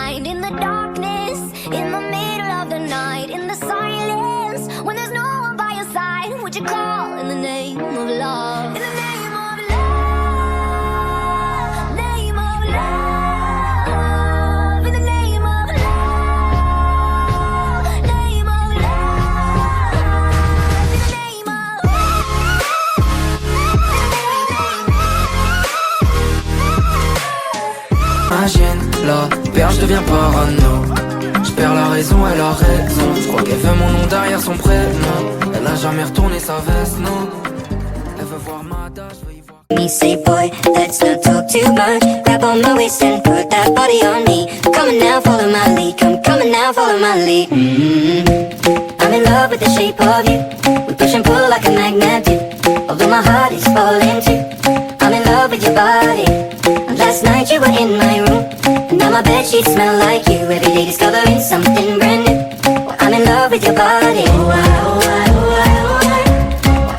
mind. In the darkness, in the middle of the night, in the silence, when there's no one by your side, would you call in the name of love? In the name of love, name of love, in the name of love, name of love, in the name of Imagine la perche devient parano. Je perds la raison et la raison. Je crois qu'elle veut mon nom derrière son prénom. Elle a jamais retourné sa veste, non. Elle veut voir ma date, je veux y voir. Me say boy, let's not talk too much. Grab on my waist and put that body on me. Come on now, follow my lead. Come coming now, follow my lead. I'm in love with the shape of you. We push and pull like a magnet do. Although my heart is falling too. I'm in love with your body. Last night you were in my room, and now my bedsheets smell like you. Every day discovering something brand new. Well, I'm in love with your body. Oh, I, oh, I, oh, I, oh, I.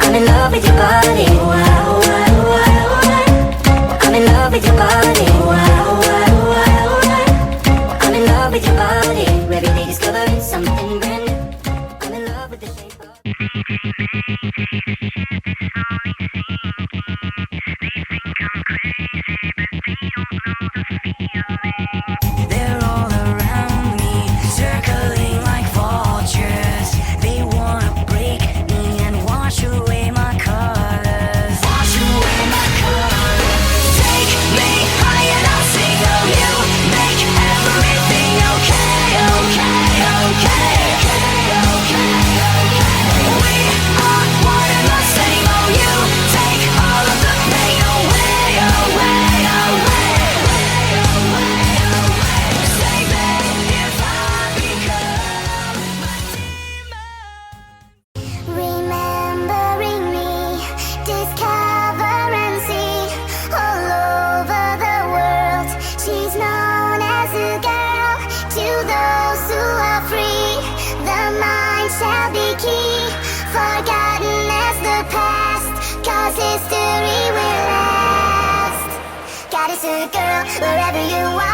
I'm in love with your body. Oh, I, oh, I, oh, I, oh, I. I'm in love with your body. Oh, I, oh, I, oh, I, oh, I. I'm in love with your body. Every day discovering something brand new. I'm in love with the shape of They're all around me, circling like vultures. They wanna break me and wash away my colors. Wash away my colors. Take me high and I'll sing of you. Make everything okay, okay, okay, okay, okay. We are one and the same. Oh, you take all of the pain away, away, away. remembering me, discover and see all over the world. She's known as a girl to those who are free. The mind shall be key, forgotten as the past, 'cause history will last. Goddess or girl, wherever you are.